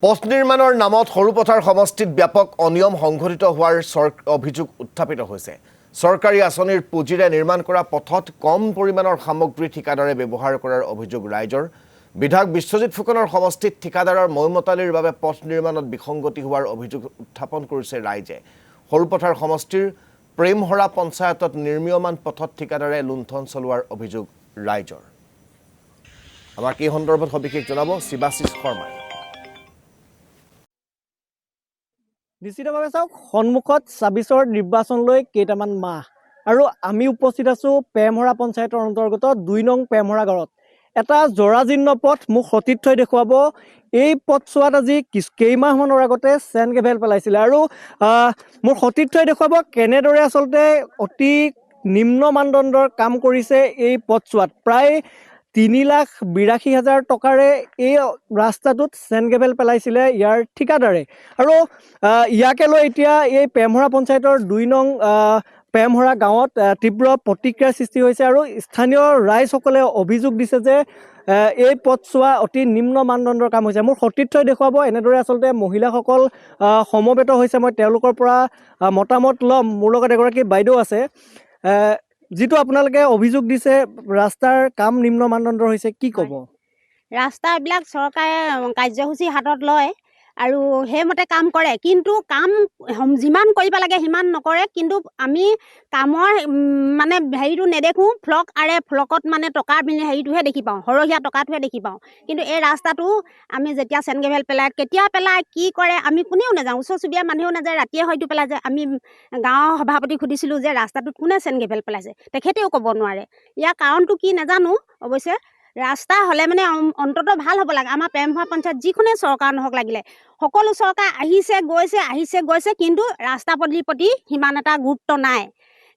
পথ নিৰ্মাণৰ নামত সৰুপথাৰ সমষ্টিত ব্যাপক অনিয়ম সংঘটিত হোৱাৰ অভিযোগ উত্থাপিত হৈছে। চৰকাৰী আঁচনিৰ পুঁজিৰে নিৰ্মাণ কৰা পথত কম পৰিমাণৰ সামগ্ৰী ঠিকাদাৰে ব্যৱহাৰ কৰাৰ অভিযোগ ৰাইজৰ। বিধায়ক বিশ্বজিৎ ফুকনৰ সমষ্টিত ঠিকাদাৰৰ মৈমতালিৰ বাবে পথ নিৰ্মাণত বিসংগতি হোৱাৰ অভিযোগ উত্থাপন কৰিছে ৰাইজে। সৰুপথাৰ সমষ্টিৰ প্ৰেমহৰা পঞ্চায়তত নিৰ্মীয়মান পথত ঠিকাদাৰে লুণ্ঠন চলোৱাৰ অভিযোগ ৰাইজৰ। আমাক এই সন্দৰ্ভত সবিশেষ জনাব শিৱাশিষ শৰ্মাই। নিশ্চিতভাৱে চাওক, সন্মুখত ২৬ৰ নিৰ্বাচনলৈ কেইটামান মাহ আৰু আমি উপস্থিত আছোঁ প্ৰেমহৰা পঞ্চায়তৰ অন্তৰ্গত ২ নং প্ৰেমহৰা গাঁৱত। এটা জৰাজীৰ্ণ পথ মোক সতীৰ্থই দেখুৱাব। এই পথছোৱাত আজি কেইমাহমানৰ আগতে চেণ্ড গ্ৰেভেল পেলাইছিলে আৰু মোৰ সতীৰ্থই দেখুৱাব কেনেদৰে আচলতে অতি নিম্ন মানদণ্ডৰ কাম কৰিছে এই পথছোৱাত। প্ৰায় ৩,৮২,০০০ টকাৰে এই ৰাস্তাটোত চেণ্ড গ্ৰেভেল পেলাইছিলে ইয়াৰ ঠিকাদাৰে। আৰু ইয়াকে লৈ এতিয়া এই প্ৰেমহৰা পঞ্চায়তৰ ২ নং প্ৰেমহৰা গাঁৱত তীব্ৰ প্ৰতিক্ৰিয়াৰ সৃষ্টি হৈছে আৰু স্থানীয় ৰাইজসকলে অভিযোগ দিছে যে এই পথছোৱা অতি নিম্ন মানদণ্ডৰ কাম হৈছে। মোৰ সতীৰ্থই দেখুৱাব এনেদৰে আচলতে মহিলাসকল সমবেত হৈছে। মই তেওঁলোকৰ পৰা মতামত ল'ম। মোৰ লগত এগৰাকী বাইদেউ আছে। যিটো আপোনালোকে অভিযোগ দিছে ৰাস্তাৰ কাম নিম্ন মানদণ্ডৰ হৈছে, কি ক'ব? ৰাস্তাবিলাক চৰকাৰে কাৰ্যসূচী হাতত লয় আৰু সেইমতে কাম কৰে, কিন্তু কাম যিমান কৰিব লাগে সিমান নকৰে। কিন্তু আমি কামৰ মানে হেৰিটো নেদেখোঁ। ফ্লক আৰে ফ্লকত মানে টকা হেৰিটোহে দেখি পাওঁ, সৰহীয়া টকাটোহে দেখি পাওঁ। কিন্তু এই ৰাস্তাটো আমি যেতিয়া চেণ্ড গ্ৰেভেল পেলায়, কেতিয়া পেলায়, কি কৰে আমি কোনেও নাযাওঁ। ওচৰ চুবুৰীয়া মানুহেও নাযায়। ৰাতিয়ে হয়তো পেলাই যায়। আমি গাঁৱৰ সভাপতিক সুধিছিলোঁ যে ৰাস্তাটোত কোনে চেণ্ড গ্ৰেভেল পেলাইছে, তেখেতেও ক'ব নোৱাৰে। ইয়াৰ কাৰণটো কি নাজানো। অৱশ্যে ৰাস্তা হ'লে মানে অন্ততঃ ভাল হ'ব লাগে। আমাৰ প্ৰেমহৰা পঞ্চায়ত যিখনেই চৰকাৰ নহওক লাগিলে, সকলো চৰকাৰ আহিছে গৈছে, কিন্তু ৰাস্তা পদূলিৰ প্ৰতি সিমান এটা গুৰুত্ব নাই।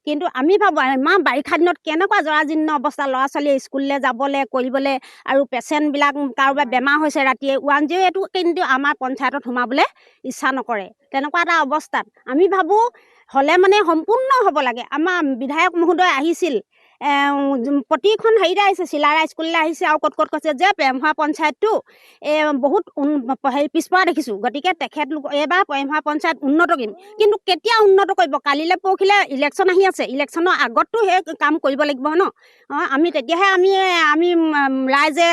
কিন্তু আমি ভাবোঁ আমাৰ বাৰিষা দিনত কেনেকুৱা জৰাজীৰ্ণ অৱস্থা, ল'ৰা ছোৱালীয়ে স্কুললৈ যাবলৈ কৰিবলৈ আৰু পেচেণ্টবিলাক কাৰোবাৰ বেমাৰ হৈছে ৰাতিয়ে 108 কিন্তু আমাৰ পঞ্চায়তত সোমাবলৈ ইচ্ছা নকৰে। তেনেকুৱা এটা অৱস্থাত আমি ভাবোঁ হ'লে মানে সম্পূৰ্ণ হ'ব লাগে। আমাৰ বিধায়ক মহোদয় আহিছিল, প্ৰতিখন হেৰিতে আহিছে, চিলাৰা স্কুললৈ আহিছে আৰু ক'ত কৈছে যে প্ৰেমহৰা পঞ্চায়তটো বহুত পিছপৰা দেখিছোঁ। গতিকে তেখেতলোক এইবাৰ প্ৰেমহৰা পঞ্চায়ত উন্নত কিন্তু কেতিয়া উন্নত কৰিব? কালিলৈ পৰহিলৈ ইলেকশ্যন আহি আছে। ইলেকশ্যনৰ আগততো সেই কাম কৰিব লাগিব ন। আমি তেতিয়াহে আমি ৰাইজে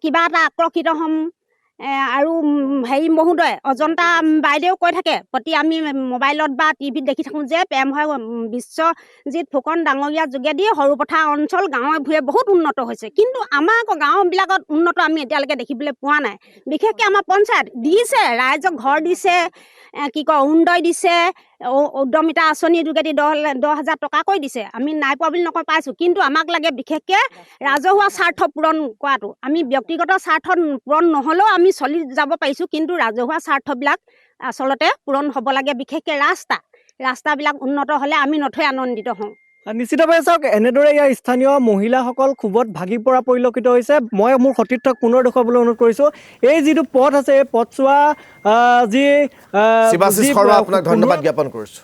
কিবা এটা আকৰ্ষিত হ'ম। আৰু হেৰি মহোদয় অজন্তা বাইদেউ কৈ থাকে, প্ৰতি আমি মোবাইলত বা টিভিত দেখি থাকোঁ যে প্ৰেমহৰা বিশ্বজিৎ ফুকন ডাঙৰীয়াৰ যোগেদি সৰুপথাৰ অঞ্চল গাঁৱে ভূঞে বহুত উন্নত হৈছে। কিন্তু আমাৰ আকৌ গাঁওবিলাকত উন্নত আমি এতিয়ালৈকে দেখিবলৈ পোৱা নাই। বিশেষকৈ আমাৰ পঞ্চায়ত দিছে, ৰাইজক ঘৰ দিছে, কি কয় অৰুণোদয় দিছে, উদ্যমিতা আঁচনিৰ যোগেদি 10,000 টকাকৈ দিছে। আমি নাই পোৱা বুলি নকওঁ, পাইছোঁ। কিন্তু আমাক লাগে বিশেষকৈ ৰাজহুৱা স্বাৰ্থ পূৰণ কৰাটো। আমি ব্যক্তিগত স্বাৰ্থ পূৰণ নহ'লেও আমি চলি যাব পাৰিছোঁ, কিন্তু ৰাজহুৱা স্বাৰ্থবিলাক আচলতে পূৰণ হ'ব লাগে। বিশেষকৈ ৰাস্তাবিলাক উন্নত হ'লে আমি নথৈ আনন্দিত হওঁ। নিশ্চিতভাৱে চাওক, এনেদৰে ইয়াৰ স্থানীয় মহিলাসকল ক্ষোভত ভাগি পৰা পৰিলক্ষিত হৈছে। মই মোৰ সতীৰ্থক পুনৰ দেখুৱাবলৈ অনুৰোধ কৰিছোঁ। এই যিটো পথ আছে, এই পথছোৱা শিৱাশিষ শৰ্মা, আপোনাক ধন্যবাদ জ্ঞাপন কৰিছোঁ।